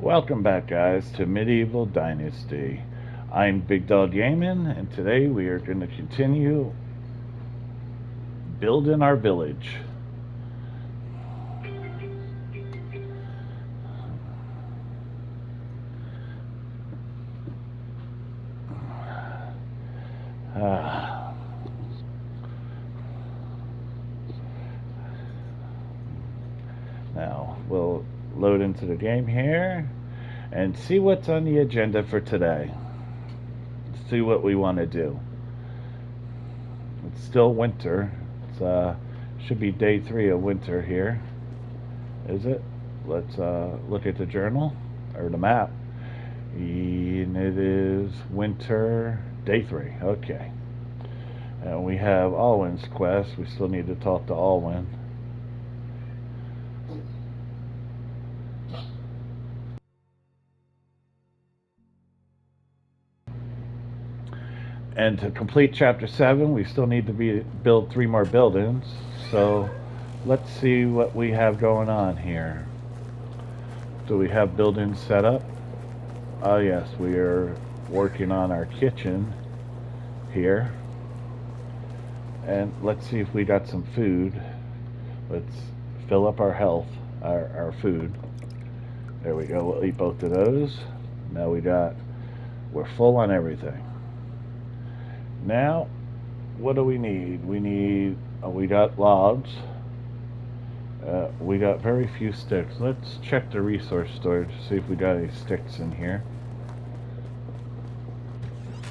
Welcome back, guys, to Medieval Dynasty. I'm Big Dog Yaman, and today we are going to continue building our village. Ah, now, we'll load into the game here and see what's on the agenda for today. See what we want to do. It's still winter. It's should be day 3 of winter here. Is it? Let's look at the journal or the map. And it is winter day 3. Okay. And we have Alwyn's quest. We still need to talk to Alwyn. And to complete chapter 7, we still need to build 3 more buildings. So let's see what we have going on here. Do we have buildings set up? Oh yes, we are working on our kitchen here. And let's see if we got some food. Let's fill up our health, our food. There we go. We'll eat both of those. Now we're full on everything. Now, what do we need? We got logs. We got very few sticks. Let's check the resource storage to see if we got any sticks in here.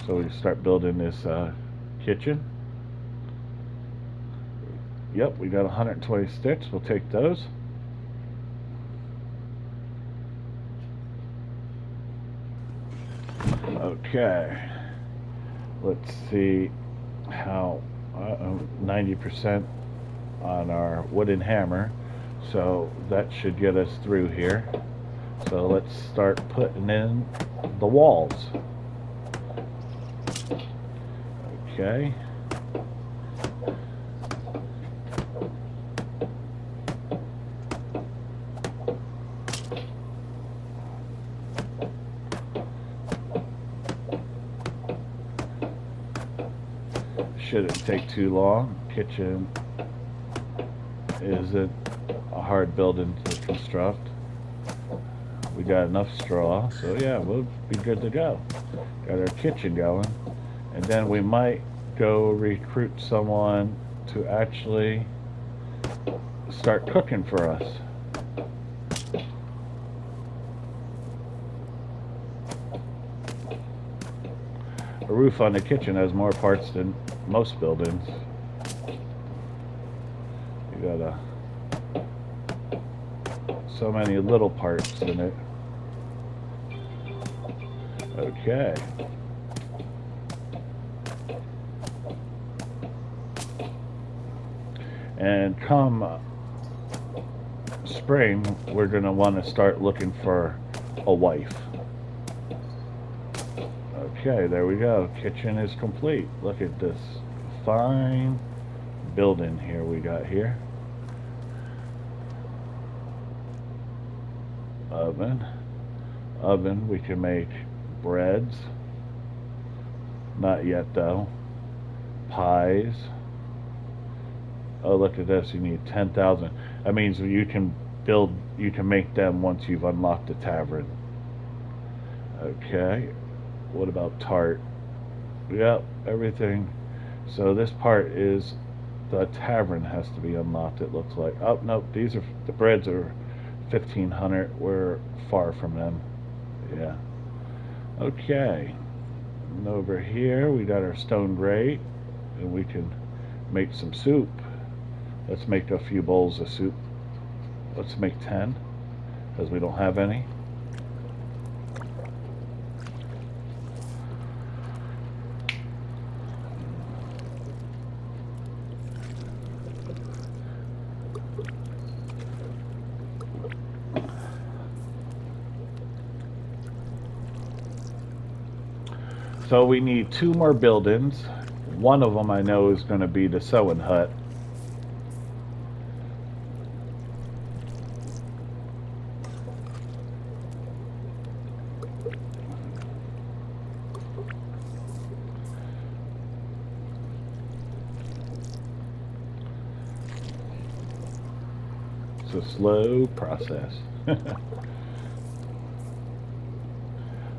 So we start building this kitchen. Yep, we got 120 sticks. We'll take those. Okay. Let's see how 90% on our wooden hammer. So that should get us through here. So let's start putting in the walls. Okay. Shouldn't take too long. Kitchen isn't a hard building to construct. We got enough straw, so yeah, we'll be good to go. Got our kitchen going, and then we might go recruit someone to actually start cooking for us. A roof on the kitchen has more parts than most buildings. You got so many little parts in it. Okay. And come spring, we're going to want to start looking for a wife. Okay, there we go. Kitchen is complete. Look at this fine building here we got here. Oven, we can make breads. Not yet though. Pies. Oh, look at this. You need 10,000. That means you can make them once you've unlocked the tavern. Okay. What about tart? Yep, everything. So this part is the tavern has to be unlocked, it looks like. Oh, no, these are, the breads are 1,500. We're far from them. Yeah. Okay. And over here, we got our stone grate, and we can make some soup. Let's make a few bowls of soup. Let's make 10, because we don't have any. So we need 2 more buildings. One of them I know is going to be the sewing hut. a slow process.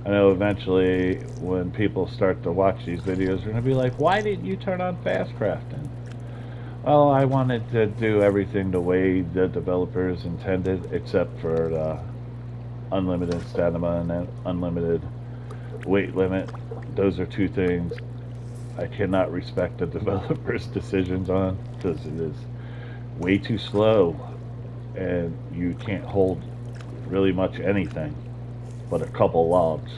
I know eventually when people start to watch these videos, they're going to be like, why didn't you turn on fast crafting? Well, I wanted to do everything the way the developers intended, except for the unlimited stamina and unlimited weight limit. Those are two things I cannot respect the developers' decisions on, because it is way too slow and you can't hold really much anything but a couple logs.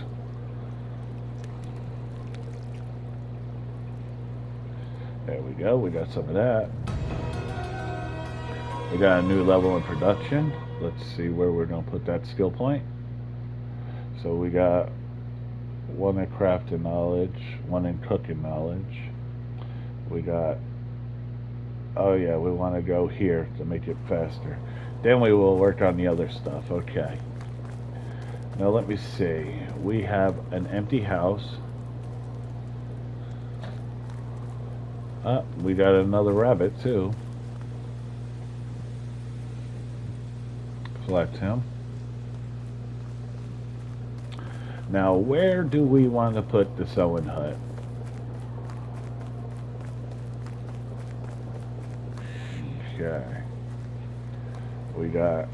There we go, we got some of that. We got a new level in production. Let's see where we're going to put that skill point. So we got one in crafting knowledge, one in cooking knowledge. We got, oh yeah, we want to go here to make it faster. Then we will work on the other stuff. Okay. Now let me see. We have an empty house. We got another rabbit too. Collect him. Now where do we want to put the sewing hut? Okay. We got,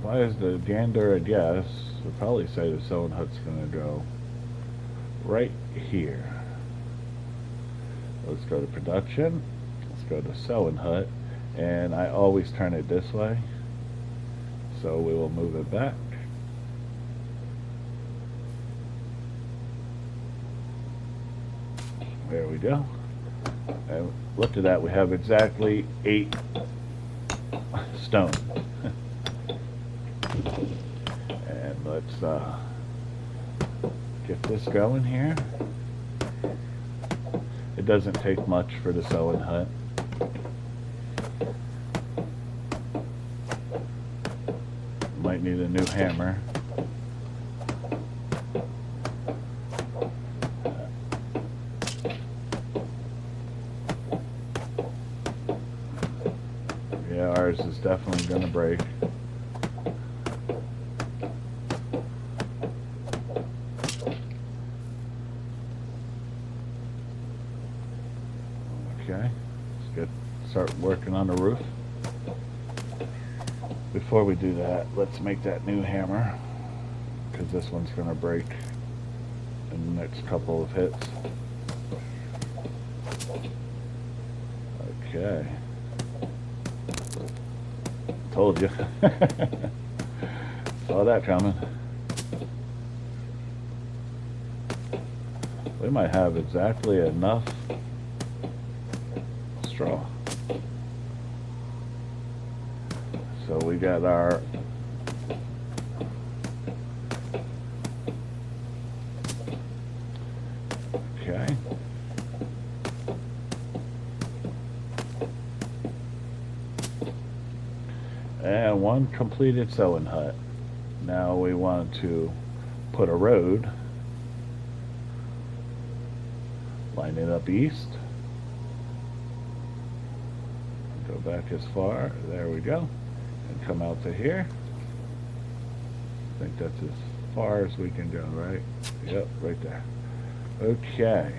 why is the gander a yes? We'll probably say the sewing hut's gonna go right here. Let's go to production. Let's go to sewing hut. And I always turn it this way. So we will move it back. There we go. And look at that, we have exactly 8 stone. And let's get this going here. It doesn't take much for the sewing hut. Might need a new hammer. Yeah, ours is definitely gonna break. Okay, let's start working on the roof. Before we do that, let's make that new hammer, because this one's going to break in the next couple of hits. Okay. Told you. Saw that coming. We might have exactly enough straw. So we got our okay. And one completed sewing hut. Now we want to put a road, line it up east, go back as far, there we go, and come out to here. I think that's as far as we can go, right? Yep, right there. Okay.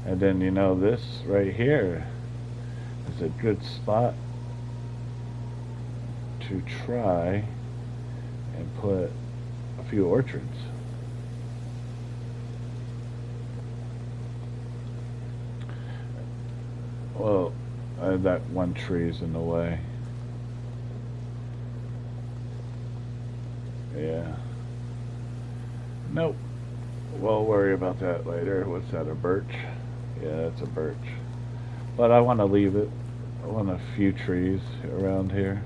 And then, you know, this right here is a good spot to try and put a few orchards. Well, that one tree is in the way. Yeah. Nope. We'll worry about that later. What's that, a birch? Yeah, that's a birch. But I want to leave it. I want a few trees around here.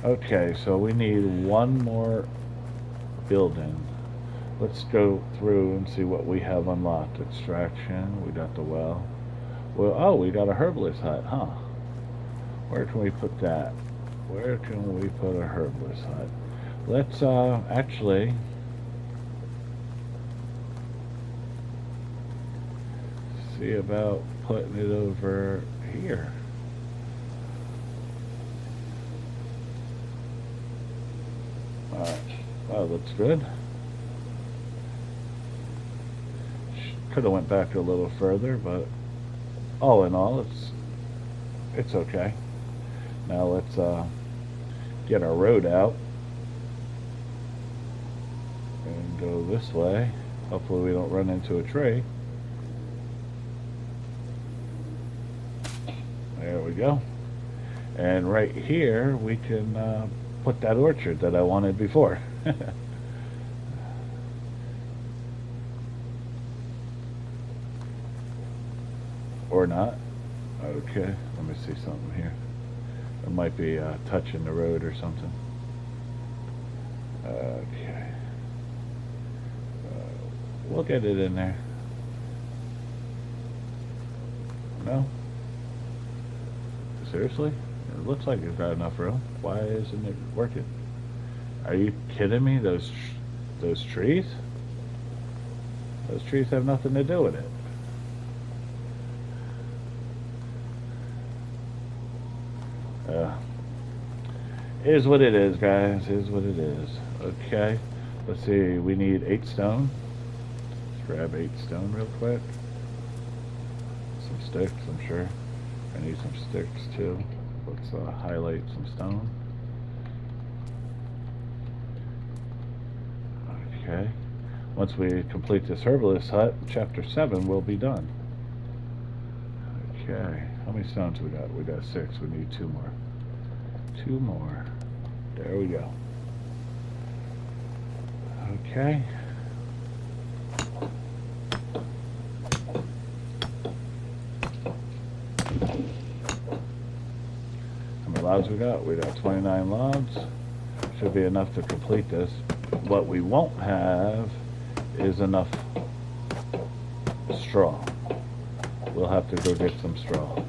Okay, so we need one more building. Let's go through and see what we have unlocked. Extraction, we got the well. Well, oh, we got a herbalist hut, huh? Where can we put that? Where can we put a herbalist hut? Let's, actually, see about putting it over here. Alright, that looks good. Could have went back a little further, but all in all, it's okay. Now let's get our road out and go this way. Hopefully we don't run into a tree. There we go. And right here we can put that orchard that I wanted before. Or not. Okay, let me see something here. It might be touching the road or something. Okay. We'll get it in there. No? Seriously? It looks like it's got enough room. Why isn't it working? Are you kidding me? Those trees? Those trees have nothing to do with it. Is what it is, guys. Is what it is. Okay. Let's see. We need 8 stone. Let's grab 8 stone real quick. Some sticks, I'm sure. I need some sticks too. Let's highlight some stone. Okay. Once we complete this herbalist hut, chapter 7 will be done. Okay. How many stones we got? We got 6. We need 2 more. 2 more. There we go. Okay. How many logs we got? We got 29 logs. Should be enough to complete this. What we won't have is enough straw. We'll have to go get some straw.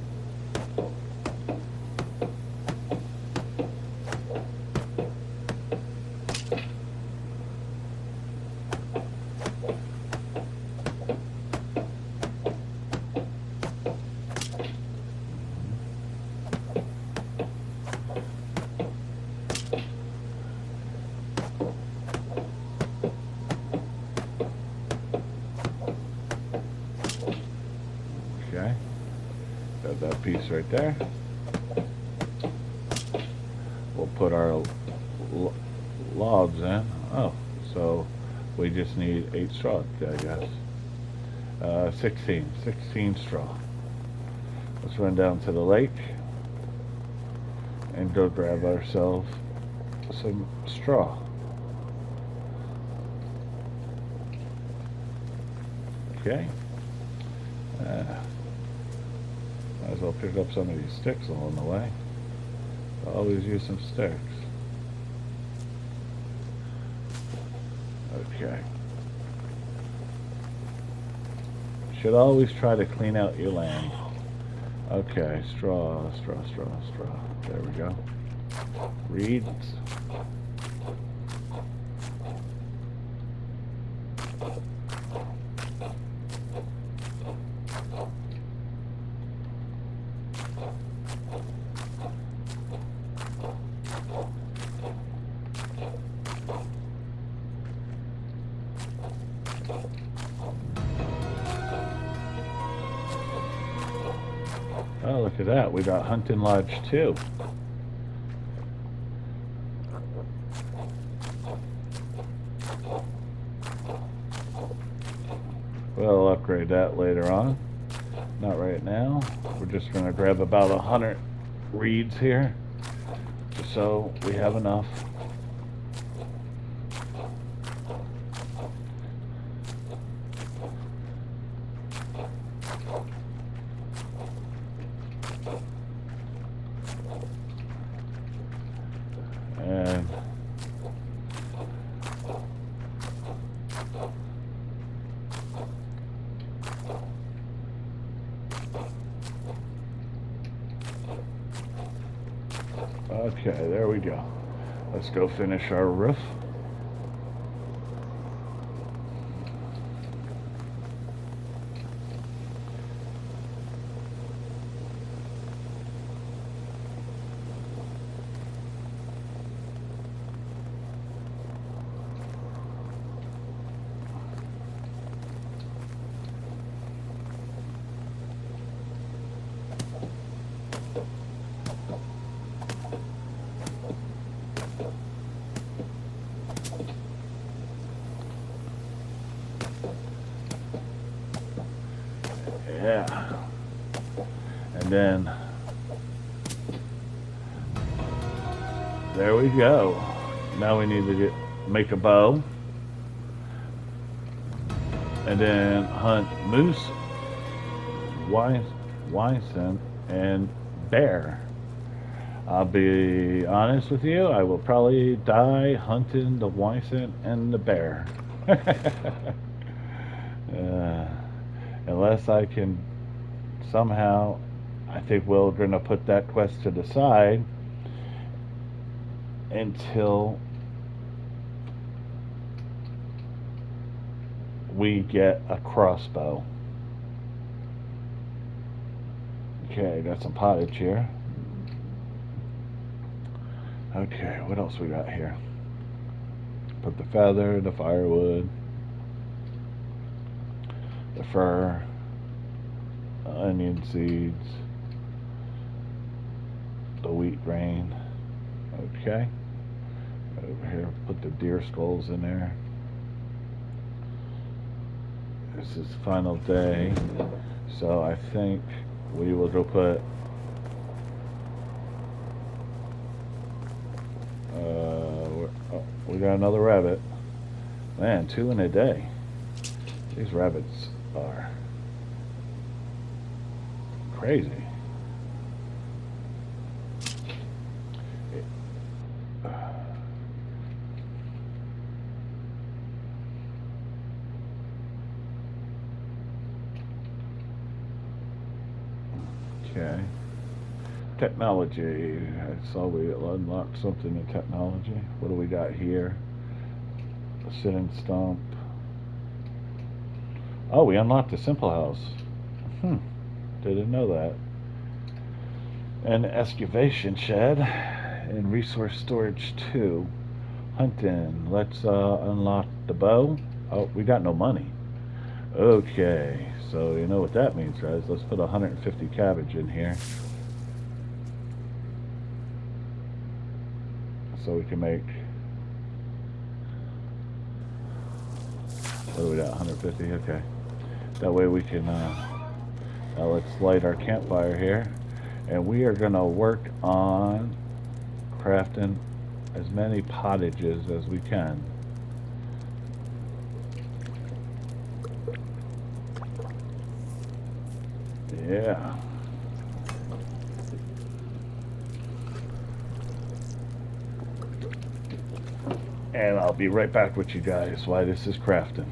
Okay, got that piece right there. We'll put our logs in. Oh, so we just need 8 straw, I guess. 16 straw. Let's run down to the lake and go grab ourselves some straw. Okay. Might as well pick up some of these sticks along the way. I'll always use some sticks. Okay. Should always try to clean out your land. Okay, straw. There we go. Reeds. Oh, look at that. We got Hunting Lodge 2. We'll upgrade that later on. Not right now. We're just going to grab about 100 reeds here, just so we have enough. And okay, there we go. Let's go finish our roof. Yeah. And then there we go. Now we need to make a bow. And then hunt moose, wisent, and bear. I'll be honest with you, I will probably die hunting the wisent and the bear. Unless I can somehow, I think we're going to put that quest to the side until we get a crossbow. Okay, got some pottage here. Okay, what else we got here? Put the feather, the firewood, the fur, onion seeds, the wheat grain. Okay. Over here, put the deer skulls in there. This is final day, so I think we will go put we got another rabbit. Man, 2 in a day. These rabbits are crazy. Okay. Technology. I saw we unlocked something in technology. What do we got here? A sit-in stump. Oh, we unlocked the simple house. Didn't know that. An excavation shed and resource storage 2. Hunting. Let's unlock the bow. Oh, we got no money. Okay, so you know what that means, guys. Let's put 150 cabbage in here. So we can make, what do we got, 150? Okay. That way we can, now let's light our campfire here. And we are gonna work on crafting as many pottages as we can. Yeah. And I'll be right back with you guys while this is crafting.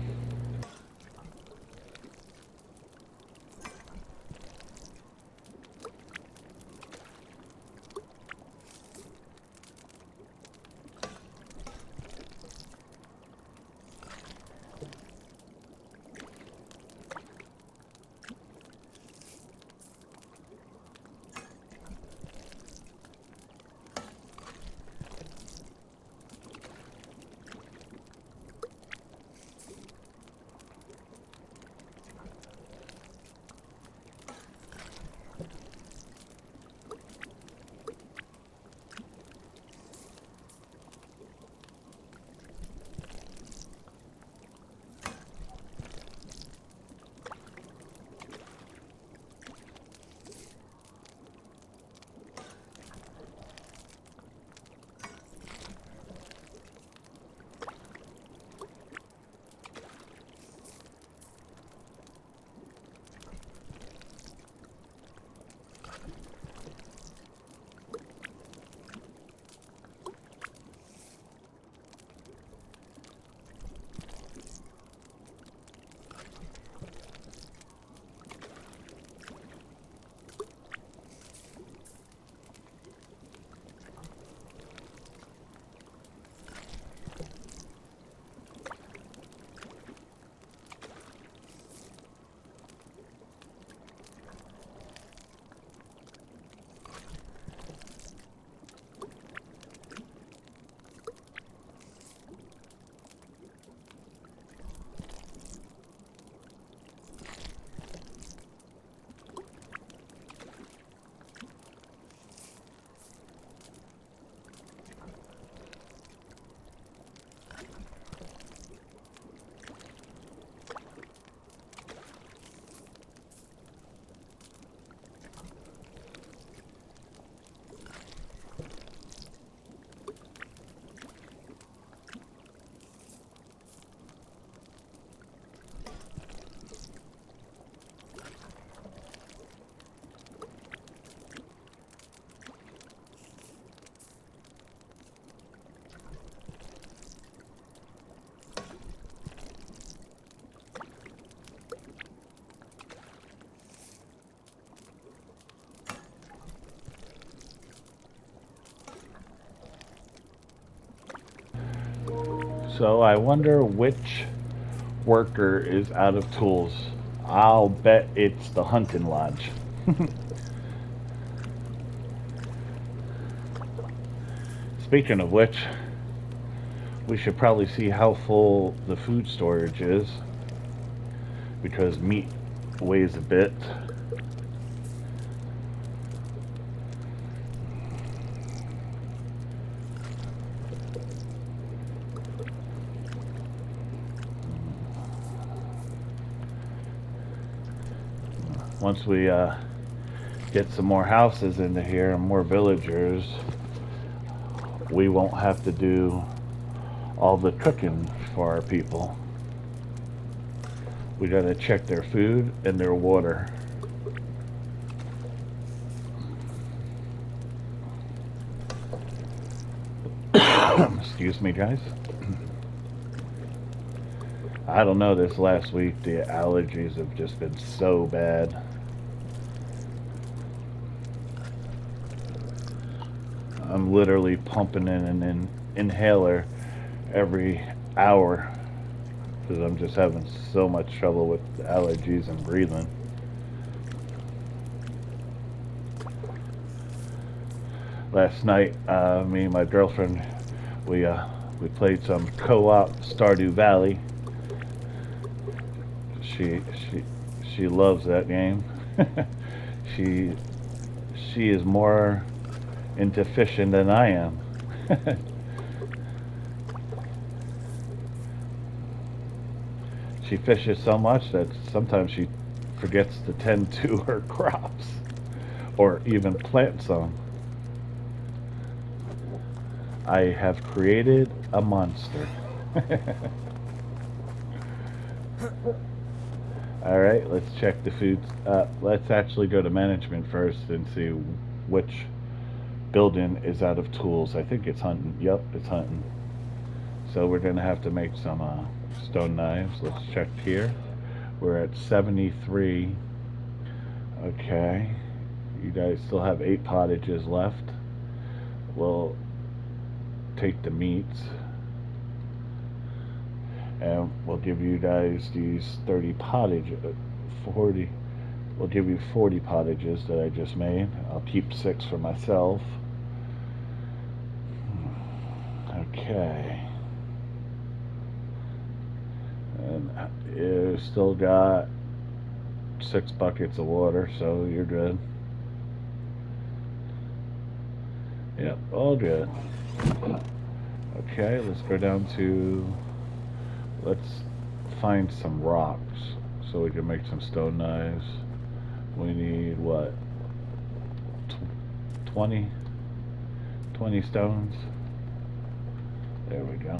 So I wonder which worker is out of tools. I'll bet it's the hunting lodge. Speaking of which, we should probably see how full the food storage is, because meat weighs a bit. Once we get some more houses into here and more villagers, we won't have to do all the cooking for our people. We gotta check their food and their water. Excuse me, guys. I don't know, this last week the allergies have just been so bad. I'm literally pumping in an inhaler every hour because I'm just having so much trouble with allergies and breathing. Last night, me and my girlfriend, we played some co-op Stardew Valley. She loves that game. she is more into fishing than I am. She fishes so much that sometimes she forgets to tend to her crops or even plant some. I have created a monster. Alright, let's check the food. Let's actually go to management first and see which building is out of tools. I think it's hunting. Yep, it's hunting. So we're going to have to make some stone knives. Let's check here. We're at 73. Okay. You guys still have 8 pottages left. We'll take the meats. And we'll give you guys these 30 pottage, 40. We'll give you 40 pottages that I just made. I'll keep 6 for myself. Okay. And you still got 6 buckets of water, so you're good. Yep, all good. Okay, let's go down to, let's find some rocks so we can make some stone knives. We need what? 20 stones. There we go.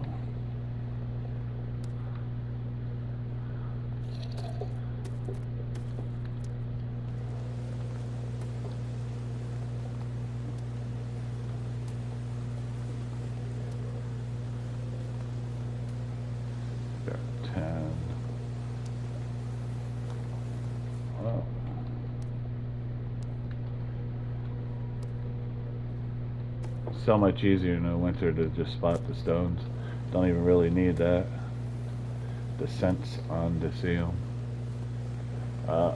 There, 10. Oh. So much easier in the winter to just spot the stones. Don't even really need that. The scents on to see them.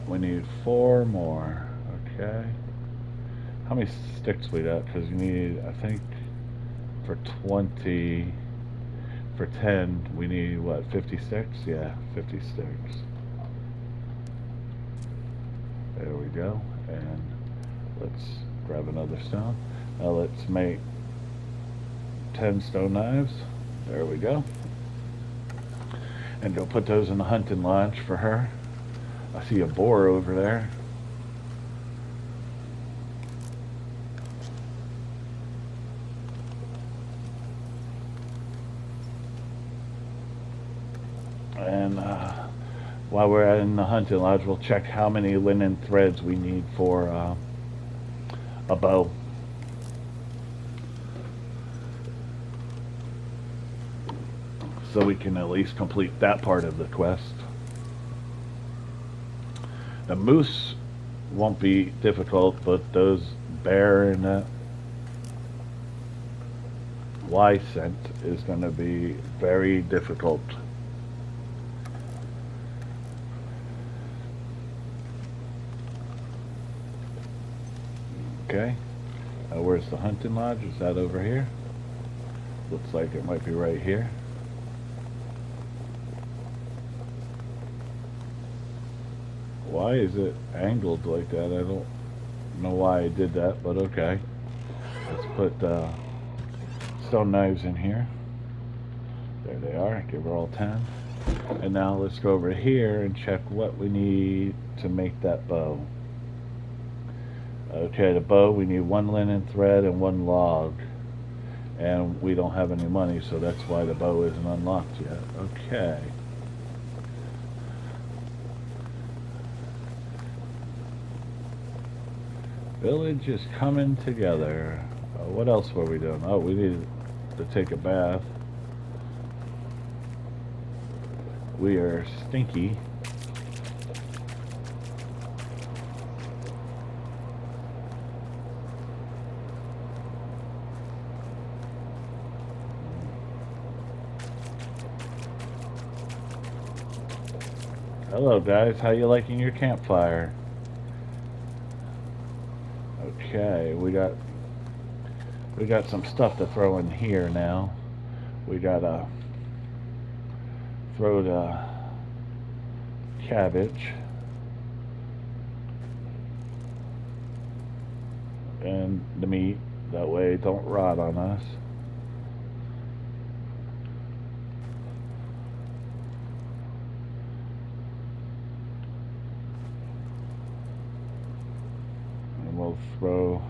We need 4 more. Okay. How many sticks we got? Because you need, I think, for 20, for 10, we need what, 50 sticks? Yeah, 50 sticks. There we go. And let's grab another stone. Now let's make 10 stone knives. There we go. And go put those in the hunting lodge for her. I see a boar over there. And while we're in the hunting lodge, we'll check how many linen threads we need for a bow. So we can at least complete that part of the quest. The moose won't be difficult, but those bear and Y scent is going to be very difficult. Okay. Where's the hunting lodge? Is that over here? Looks like it might be right here. Why is it angled like that? I don't know why I did that, but okay. Let's put stone knives in here. There they are. Give her all 10. And now let's go over here and check what we need to make that bow. Okay, the bow, we need 1 linen thread and 1 log. And we don't have any money, so that's why the bow isn't unlocked yet. Okay. Village is coming together. What else were we doing? Oh, we needed to take a bath. We are stinky. Hello guys, how you liking your campfire? Okay, we got some stuff to throw in here now. We gotta throw the cabbage and the meat, that way it don't rot on us. And we'll throw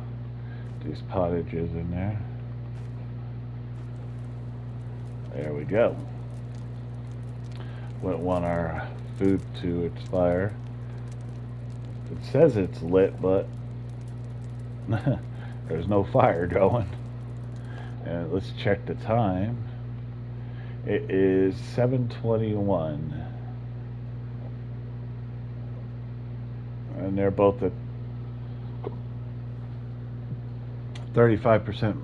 these pottages in there. There we go. Wouldn't want our food to expire. It says it's lit, but there's no fire going. And let's check the time. It is 7:21. And they're both at 35%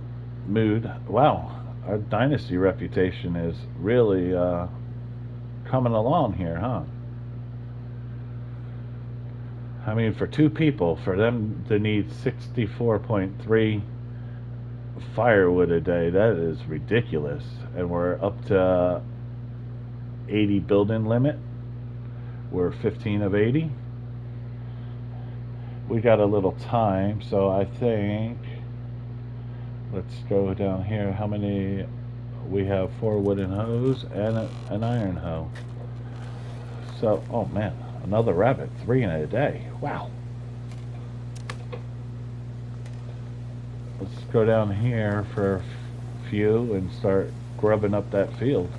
mood. Wow, our dynasty reputation is really coming along here, huh? I mean, for 2 people, for them to need 64.3 firewood a day, that is ridiculous. And we're up to 80 building limit. We're 15 of 80. We got a little time, so I think let's go down here. How many? We have 4 wooden hoes and an iron hoe. So, oh man, another rabbit, 3 in a day. Wow. Let's go down here for a few and start grubbing up that field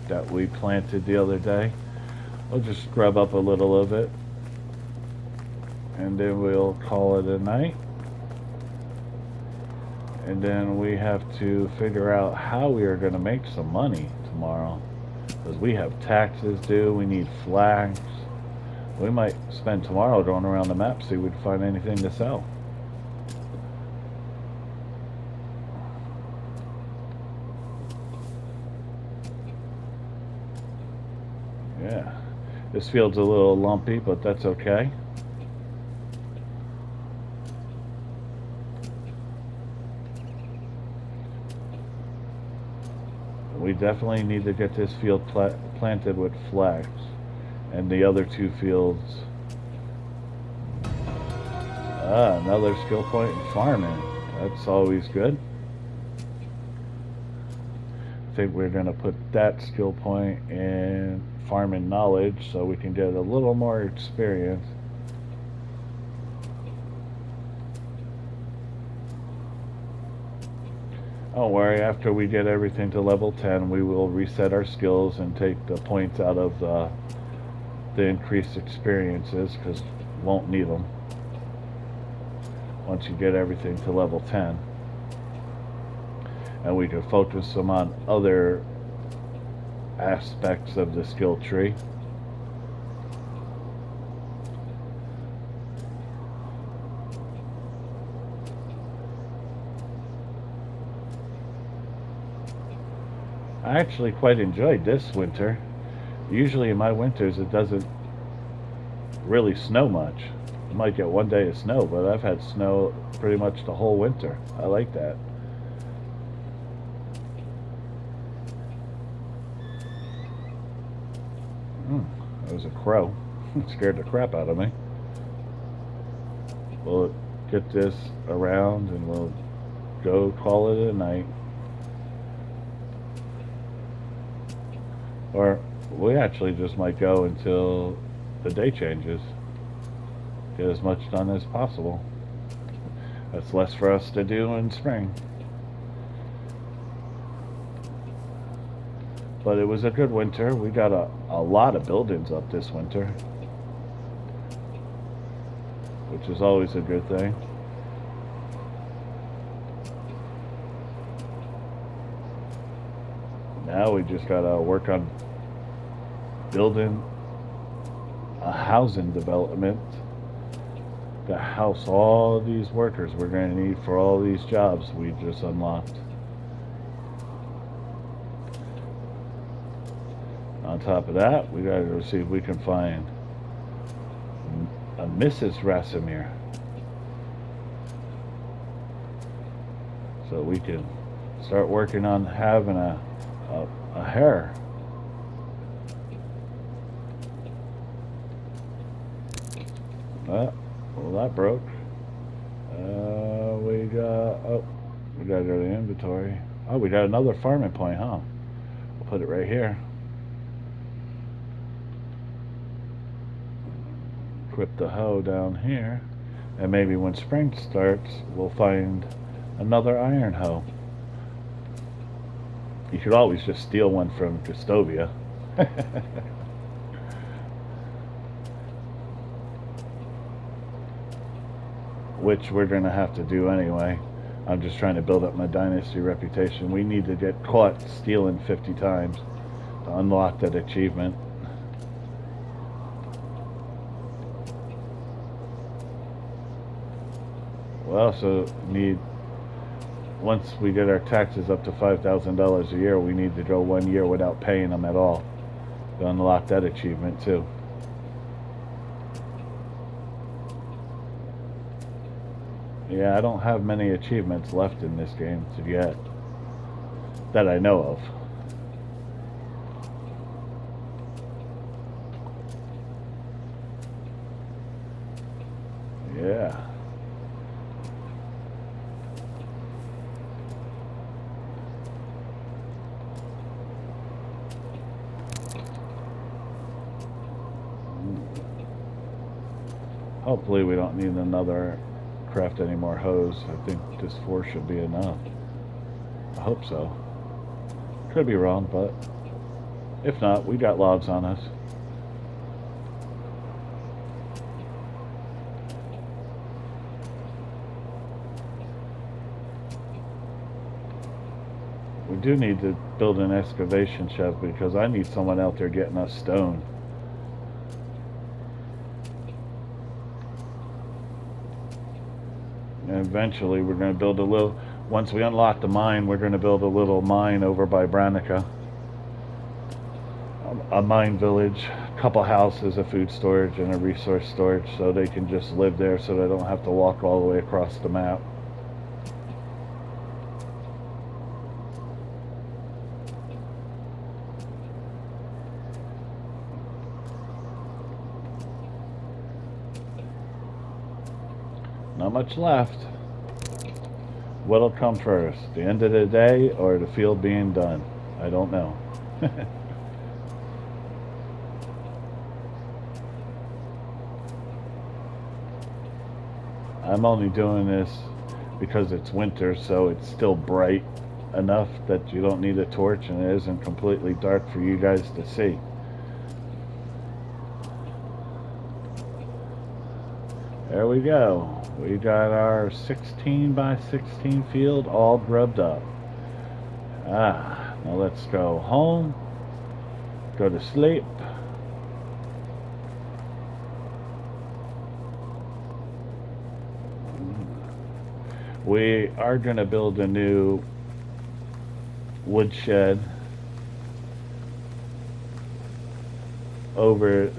that we planted the other day. We'll just scrub up a little of it, and then we'll call it a night. And then we have to figure out how we are going to make some money tomorrow, because we have taxes due. We need flags. We might spend tomorrow going around the map, see if we can find anything to sell. Yeah, this field's a little lumpy, but that's okay. We definitely need to get this field planted with flags, and the other 2 fields. Another skill point in farming. That's always good. I think we're going to put that skill point in farming knowledge so we can get a little more experience. Don't worry, after we get everything to level 10, we will reset our skills and take the points out of the increased experiences, because won't need them once you get everything to level 10. And we can focus them on other aspects of the skill tree. I actually quite enjoyed this winter. Usually in my winters it doesn't really snow much. You might get one day of snow, but I've had snow pretty much the whole winter. I like that. That was a crow. It scared the crap out of me. We'll get this around and we'll go call it a night. Or we actually just might go until the day changes. Get as much done as possible. That's less for us to do in spring. But it was a good winter. We got a lot of buildings up this winter, which is always a good thing. Now we just gotta work on building a housing development to house all these workers we're gonna need for all these jobs we just unlocked. On top of that, we gotta go see if we can find a Mrs. Rasimir, so we can start working on having a hair. Well, that broke. We gotta go to the inventory. Oh, we got another farming point, huh? We'll put it right here. Equip the hoe down here, and maybe when spring starts, we'll find another iron hoe. You could always just steal one from Custovia. Which we're going to have to do anyway. I'm just trying to build up my dynasty reputation. We need to get caught stealing 50 times to unlock that achievement. We also need, once we get our taxes up to $5,000 a year, we need to go 1 year without paying them at all to unlock that achievement too. Yeah, I don't have many achievements left in this game to get that I know of. Yeah. Hopefully we don't need another craft any more hoes. I think this 4 should be enough. I hope so. Could be wrong, but if not, we got logs on us. We do need to build an excavation shaft because I need someone out there getting us stone. And eventually we're going to build a little, once we unlock the mine, we're going to build a little mine over by Branica. A mine village, a couple houses, a food storage, and a resource storage so they can just live there so they don't have to walk all the way across the map. Not much left. What'll come first, the end of the day or the field being done? I don't know. I'm only doing this because it's winter, so it's still bright enough that you don't need a torch and it isn't completely dark for you guys to see. There we go. We got our 16 by 16 field all grubbed up. Now let's go home, go to sleep. We are going to build a new woodshed over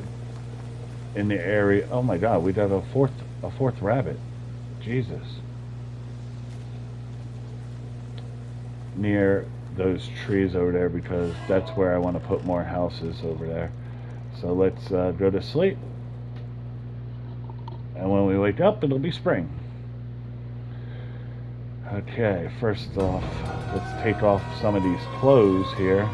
in the area. Oh my God, we got a fourth rabbit. Jesus. Near those trees over there because that's where I want to put more houses over there. So let's go to sleep. And when we wake up, it'll be spring. Okay, first off, let's take off some of these clothes here.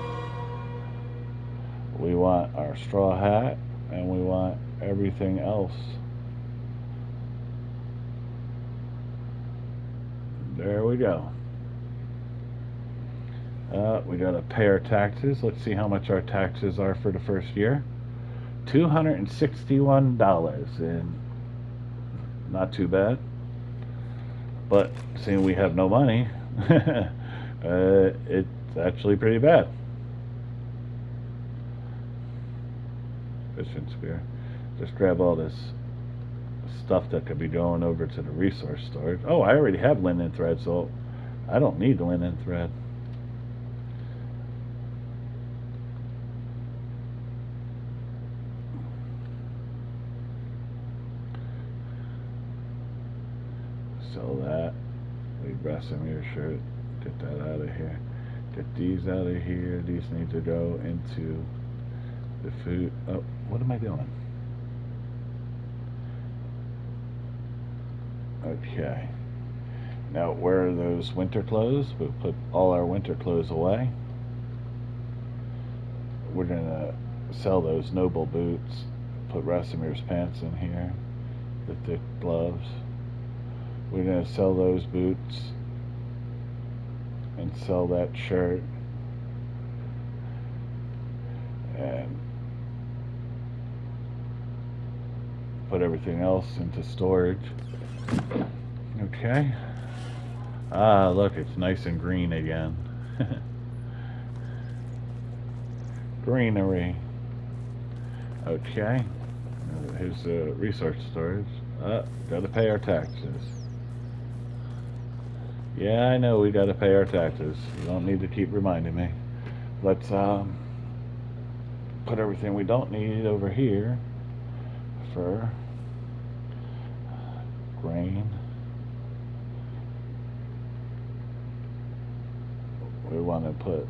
We want our straw hat, and we want everything else. There we go. We gotta pay our taxes. Let's see how much our taxes are for the first year. $261, and not too bad. But seeing we have no money, it's actually pretty bad. Fishing spear. Just grab all this stuff that could be going over to the resource storage. Oh, I already have linen thread, so I don't need linen thread. Sell that. Leave Brasimir shirt. Get that out of here. Get these out of here. These need to go into the food. Oh, what am I doing? Okay. Now, where are those winter clothes? We'll put all our winter clothes away. We're gonna sell those noble boots. Put Rasimir's pants in here. The thick gloves. We're gonna sell those boots and sell that shirt. And put everything else into storage. Okay. Ah, look, it's nice and green again. Greenery. Okay. Here's the resource storage. Gotta pay our taxes. Yeah, I know we gotta pay our taxes. You don't need to keep reminding me. Let's put everything we don't need over here for grain. We want to put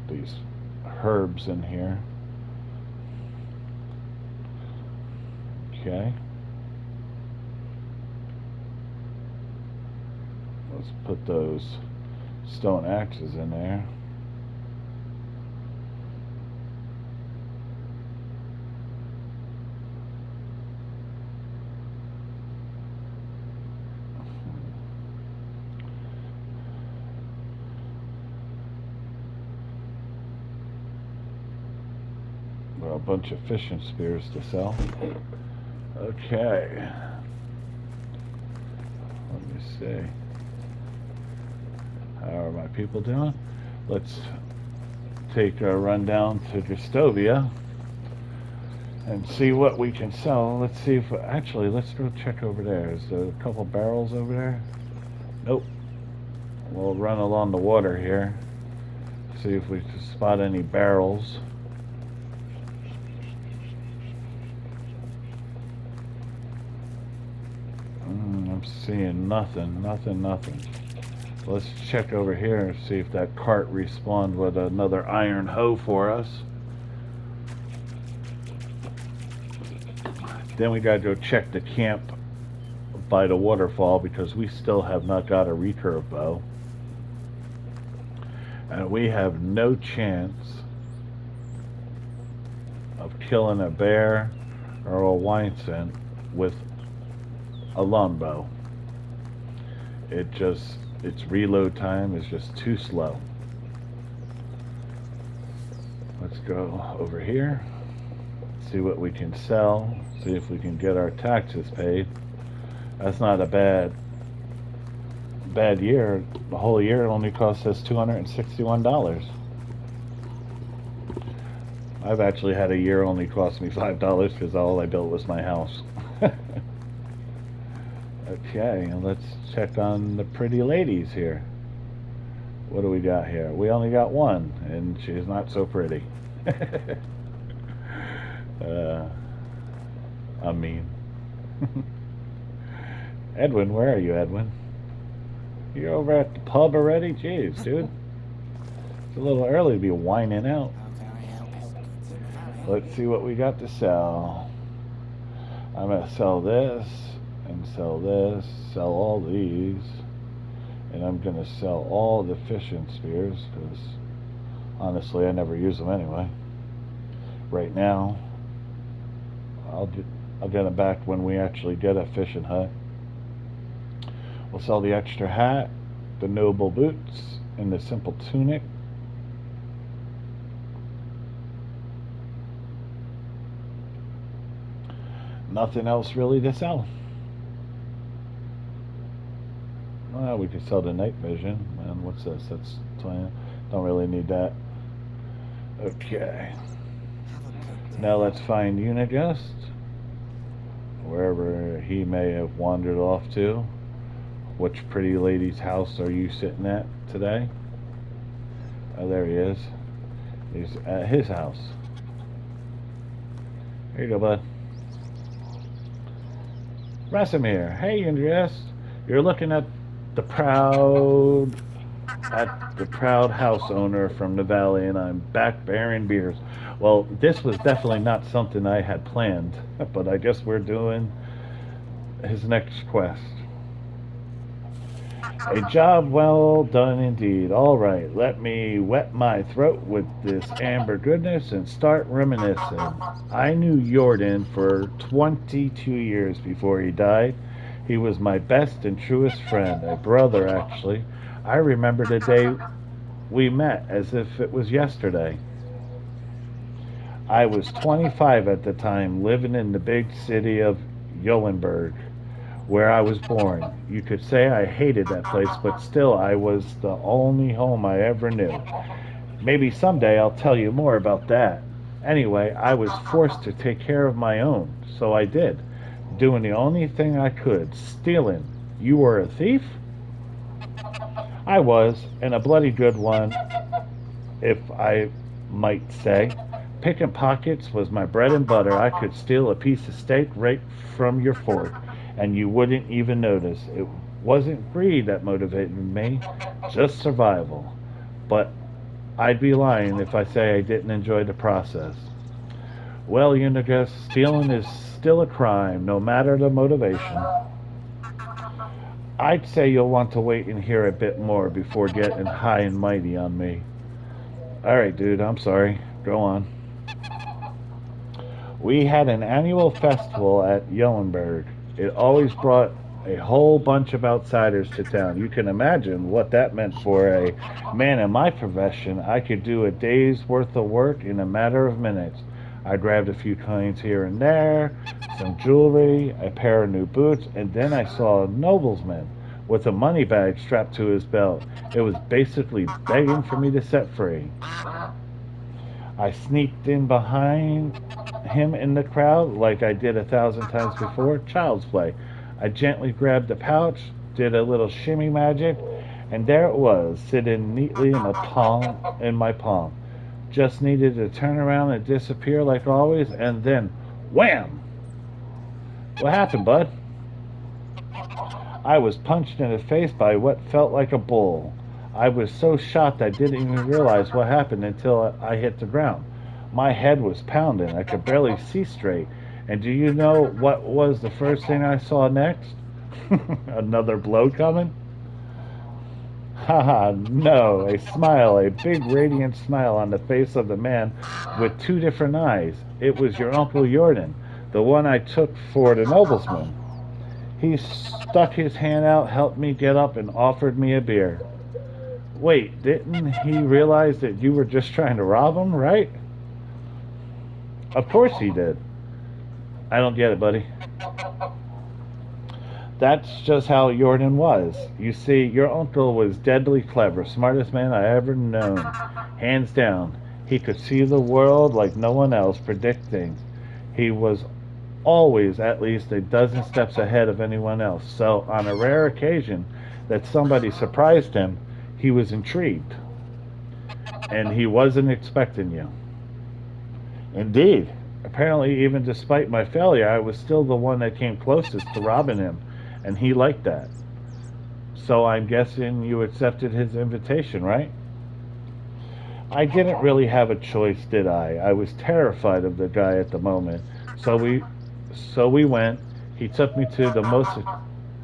these herbs in here. Okay. Let's put those stone axes in there. A bunch of fishing spears to sell. Okay. Let me see. How are my people doing? Let's take a run down to Justovia and see what we can sell. Let's see if actually let's go check over there. Is there a couple barrels over there? Nope. We'll run along the water here. See if we can spot any barrels. I'm seeing nothing. Let's check over here and see if that cart respawned with another iron hoe for us. Then we gotta go check the camp by the waterfall because we still have not got a recurve bow. And we have no chance of killing a bear or a wine-cent with a longbow. Its reload time is just too slow. Let's go over here, see what we can sell, see if we can get our taxes paid. That's not a bad year. The whole year only cost us $261. I've actually had a year only cost me $5 because all I built was my house. Okay, and let's check on the pretty ladies here. What do we got here? We only got one, and she's not so pretty. Uh, I mean, Edwin, where are you, Edwin? You're over at the pub already? Jeez, dude. It's a little early to be whining out. Let's see what we got to sell. I'm going to sell this and sell this, sell all these. And I'm going to sell all the fishing spears because honestly I never use them anyway. Right now, I'll get them back when we actually get a fishing hut. We'll sell the extra hat, the noble boots, and the simple tunic. Nothing else really to sell. Well, we could sell the night vision. And what's this? That's 20. Don't really need that. Okay. Now let's find Unijust. Wherever he may have wandered off to. Which pretty lady's house are you sitting at today? Oh, there he is. He's at his house. Here you go, bud. Rasimir, hey, Unijust. You're looking at the proud house owner from the valley, and I'm back bearing beers. Well, this was definitely not something I had planned, but I guess we're doing his next quest. A job well done indeed. All right, let me wet my throat with this amber goodness and start reminiscing. I knew Jordan for 22 years before he died. He was my best and truest friend, a brother actually. I remember the day we met as if it was yesterday. I was 25 at the time, living in the big city of Jolenberg, where I was born. You could say I hated that place, but still, I was the only home I ever knew. Maybe someday I'll tell you more about that. Anyway, I was forced to take care of my own, so I did, doing the only thing I could, stealing. You were a thief? I was, and a bloody good one, if I might say. Picking pockets was my bread and butter. I could steal a piece of steak right from your fork, and you wouldn't even notice. It wasn't greed that motivated me, just survival. But I'd be lying if I say I didn't enjoy the process. Well, Unigas, stealing is still a crime, no matter the motivation. I'd say you'll want to wait and hear a bit more before getting high and mighty on me. Alright, dude, I'm sorry. Go on. We had an annual festival at Jolenberg. It always brought a whole bunch of outsiders to town. You can imagine what that meant for a man in my profession. I could do a day's worth of work in a matter of minutes. I grabbed a few coins here and there, some jewelry, a pair of new boots, and then I saw a nobleman with a money bag strapped to his belt. It was basically begging for me to set free. I sneaked in behind him in the crowd like I did 1,000 times before. Child's play. I gently grabbed the pouch, did a little shimmy magic, and there it was, sitting neatly in my palm. Just needed to turn around and disappear like always, and then wham! What happened, bud? I was punched in the face by what felt like a bull. I was so shocked I didn't even realize what happened until I hit the ground. My head was pounding. I could barely see straight. And do you know what was the first thing I saw next? Another blow coming? Haha, no. A smile, a big radiant smile on the face of the man with two different eyes. It was your Uncle Jordan, the one I took for the nobleman. He stuck his hand out, helped me get up, and offered me a beer. Wait, didn't he realize that you were just trying to rob him, right? Of course he did. I don't get it, buddy. That's just how Jordan was. You see, your uncle was deadly clever, smartest man I ever known. Hands down. He could see the world like no one else, predict things. He was always at least a dozen steps ahead of anyone else. So, on a rare occasion that somebody surprised him, he was intrigued. And he wasn't expecting you. Indeed. Apparently, even despite my failure, I was still the one that came closest to robbing him, and he liked that. So I'm guessing you accepted his invitation, right? I didn't really have a choice, did I? I was terrified of the guy at the moment. So we so we went. He took me to the most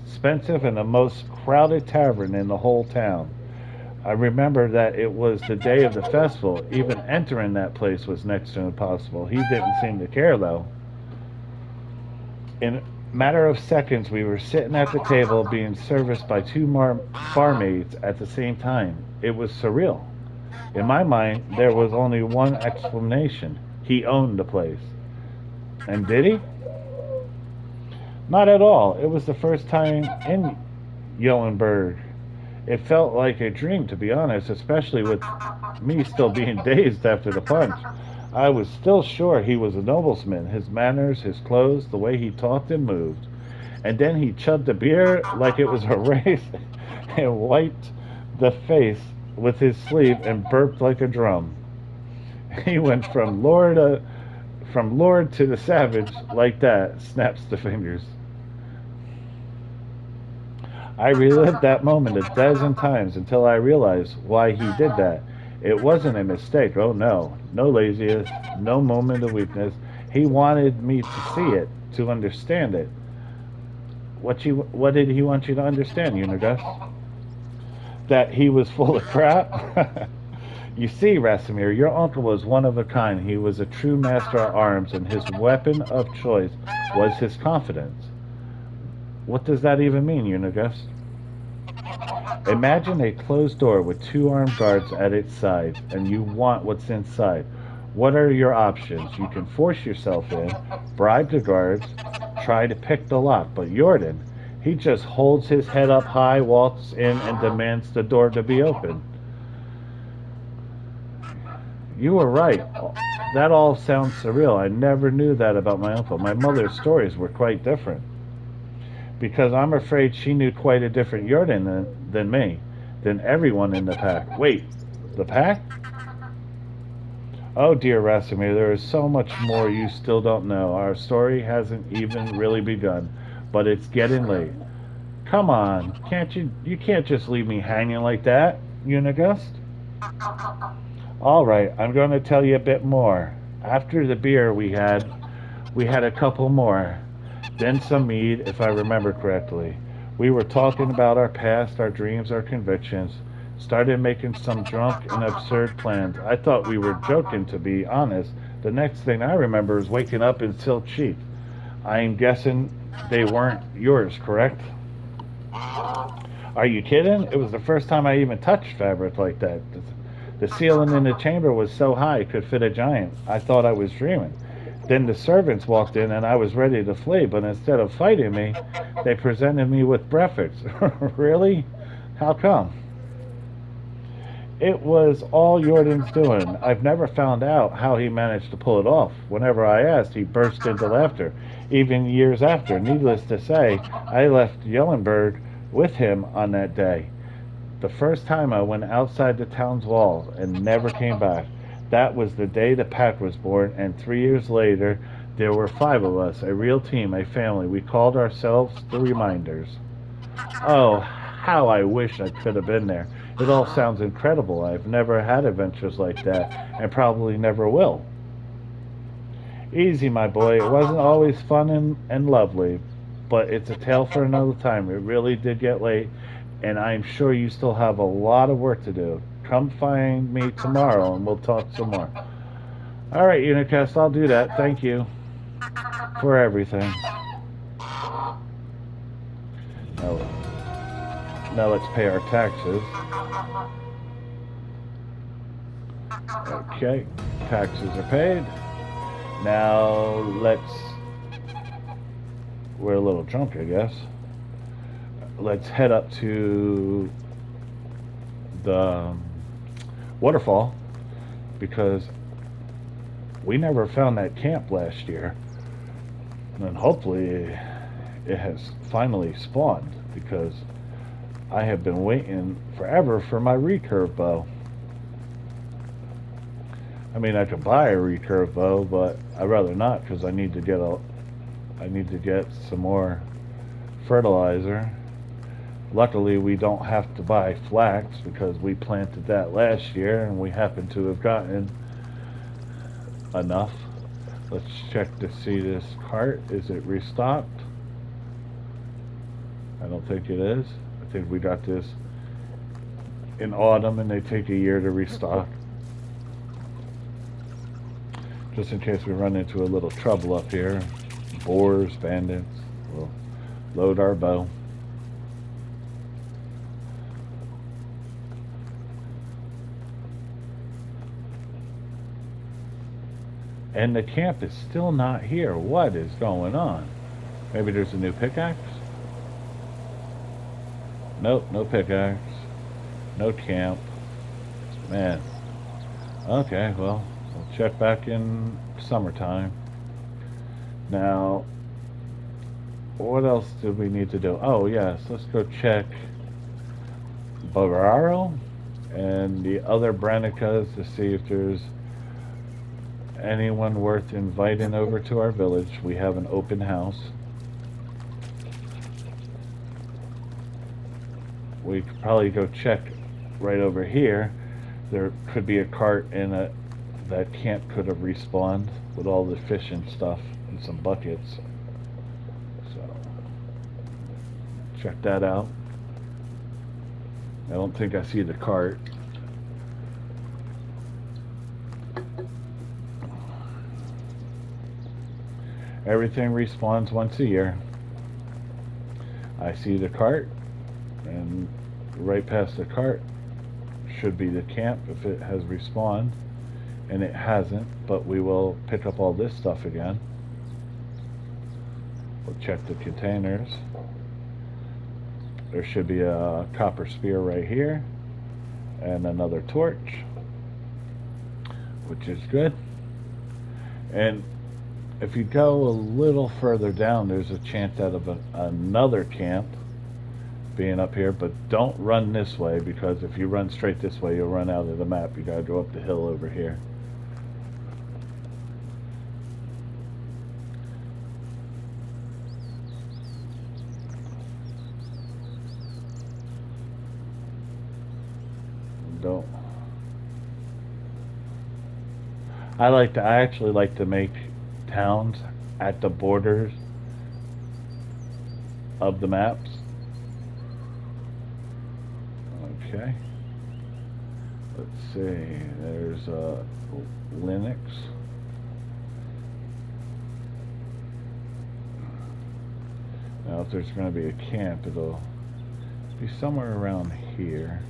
expensive and the most crowded tavern in the whole town. I remember that it was the day of the festival. Even entering that place was next to impossible. He didn't seem to care though. In a matter of seconds, we were sitting at the table being serviced by two barmaids at the same time. It was surreal. In my mind, there was only one explanation. He owned the place. And did he? Not at all. It was the first time in Yellenberg. It felt like a dream, to be honest, especially with me still being dazed after the punch. I was still sure he was a nobleman. His manners, his clothes, the way he talked and moved. And then he chugged the beer like it was a race and wiped the face with his sleeve and burped like a drum. He went from lord to the savage like that, snaps the fingers. I relived that moment a dozen times until I realized why he did that. It wasn't a mistake, oh no. No laziness, no moment of weakness. He wanted me to see it, to understand it. What did he want you to understand, Unigus? That he was full of crap? You see, Rasimir, your uncle was one of a kind. He was a true master at arms, and his weapon of choice was his confidence. What does that even mean, Unigus? Imagine a closed door with two armed guards at its sides, and you want what's inside. What are your options? You can force yourself in, bribe the guards, try to pick the lock, but Jordan, he just holds his head up high, walks in, and demands the door to be opened. You were right. That all sounds surreal. I never knew that about my uncle. My mother's stories were quite different. Because I'm afraid she knew quite a different Jordan than me, than everyone in the pack. Wait, the pack? Oh dear, Rasimir, there is so much more you still don't know. Our story hasn't even really begun, but it's getting late. Come on, you can't just leave me hanging like that, Unigust? All right, I'm going to tell you a bit more. After the beer we had a couple more. Then some mead, if I remember correctly. We were talking about our past, our dreams, our convictions. Started making some drunk and absurd plans. I thought we were joking, to be honest. The next thing I remember is waking up in silk sheets. I'm guessing they weren't yours, correct? Are you kidding? It was the first time I even touched fabric like that. The ceiling in the chamber was so high it could fit a giant. I thought I was dreaming. Then the servants walked in and I was ready to flee, but instead of fighting me, they presented me with breakfast. Really? How come? It was all Jordan's doing. I've never found out how he managed to pull it off. Whenever I asked, he burst into laughter, even years after. Needless to say, I left Yellenberg with him on that day. The first time I went outside the town's walls and never came back. That was the day the pack was born, and 3 years later, there were five of us, a real team, a family. We called ourselves the Reminders. Oh, how I wish I could have been there. It all sounds incredible. I've never had adventures like that, and probably never will. Easy, my boy. It wasn't always fun and lovely, but it's a tale for another time. It really did get late, and I'm sure you still have a lot of work to do. Come find me tomorrow, and we'll talk some more. All right, Unicast, I'll do that. Thank you for everything. Now, now let's pay our taxes. Okay, taxes are paid. Now let's. We're a little drunk, I guess. Let's head up to the waterfall because we never found that camp last year. And hopefully it has finally spawned because I have been waiting forever for my recurve bow. I mean, I could buy a recurve bow, but I'd rather not because I need to get some more fertilizer. Luckily, we don't have to buy flax because we planted that last year and we happen to have gotten enough. Let's check to see this cart. Is it restocked? I don't think it is. I think we got this in autumn and they take a year to restock. Just in case we run into a little trouble up here. Boars, bandits. We'll load our bow. And the camp is still not here. What is going on? Maybe there's a new pickaxe? Nope, no pickaxe. No camp. Man. Okay, well, we'll check back in summertime. Now, what else do we need to do? Oh, yes, let's go check Bavarro and the other Branicas to see if there's anyone worth inviting over to our village. We have an open house. We could probably go check right over here. There could be a cart in it. That camp could have respawned with all the fish and stuff and some buckets. So check that out. I don't think I see the cart. Everything respawns once a year. I see the cart, and right past the cart should be the camp if it has respawned, and it hasn't, but we will pick up all this stuff again. We'll check the containers. There should be a copper spear right here and another torch, which is good. And if you go a little further down, there's a chance out of another camp being up here, but don't run this way because if you run straight this way, you'll run out of the map. You gotta go up the hill over here. Don't. I actually like to make towns at the borders of the maps. Okay. Let's see. There's Linux. Now, if there's going to be a camp, it'll be somewhere around here.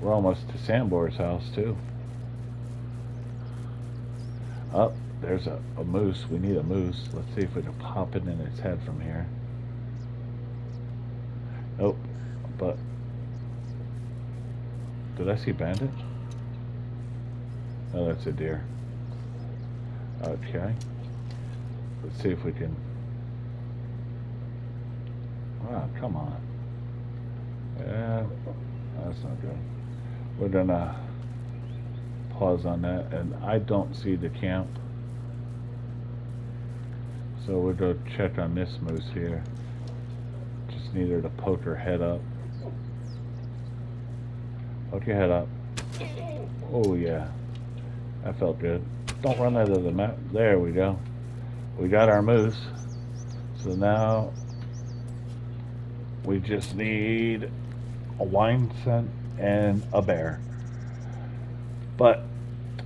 We're almost to Sambor's house, too. Oh, there's a moose. We need a moose. Let's see if we can pop it in its head from here. Nope. But did I see bandit? Oh, that's a deer. Okay. Let's see if we can. Oh, come on. Yeah, that's not good. We're gonna pause on that, and I don't see the camp. So we'll go check on this moose here. Just need her to poke her head up. Poke your head up. Oh yeah. That felt good. Don't run out of the map. There we go. We got our moose. So now we just need a wine scent and a bear. But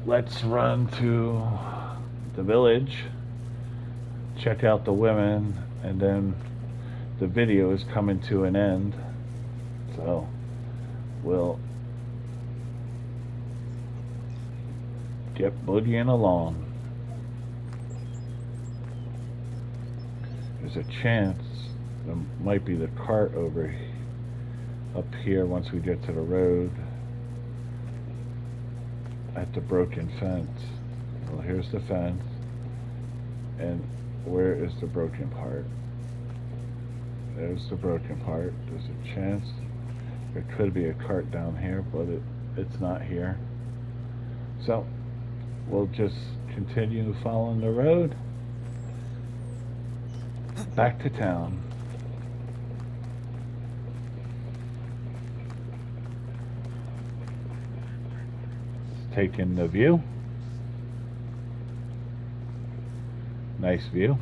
let's run to the village, check out the women, and then the video is coming to an end. So we'll get boogieing along. There's a chance there might be the cart over up here once we get to the road at the broken fence. Well, here's the fence, and where is the broken part? There's the broken part. There's a chance there could be a cart down here, but it it's not here. So we'll just continue following the road back to town. Take in the view. Nice view.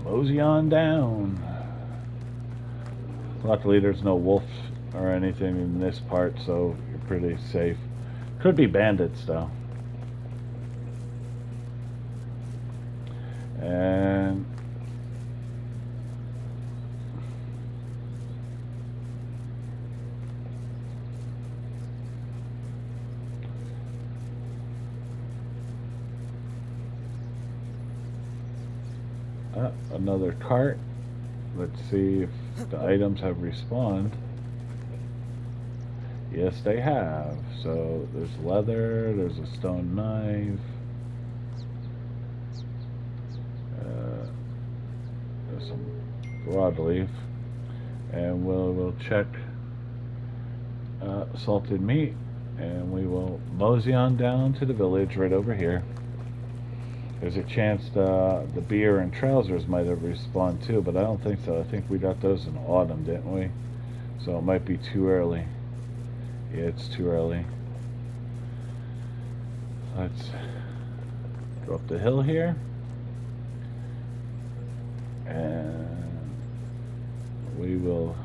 Mosey on down. Luckily there's no wolf or anything in this part, so you're pretty safe. Could be bandits though. And another cart. Let's see if the items have respawned. Yes, they have. So there's leather, there's a stone knife, there's some broadleaf, and we'll check salted meat, and we will mosey on down to the village right over here. There's a chance the beer and trousers might have respawned too, but I don't think so. I think we got those in autumn, didn't we? So it might be too early. Yeah, it's too early. Let's go up the hill here. And we will...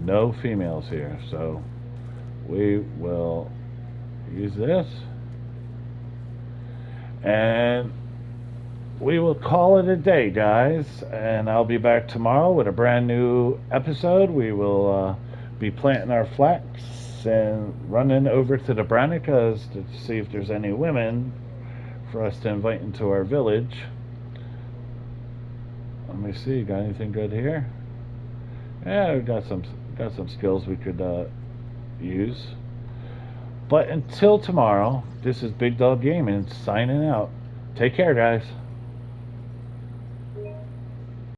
No females here, so we will use this. And we will call it a day, guys. And I'll be back tomorrow with a brand new episode. We will be planting our flax and running over to the Branicas to see if there's any women for us to invite into our village. Let me see, got anything good here? Yeah, we got some skills we could use. But until tomorrow, this is Big Dog Gaming signing out. Take care, guys.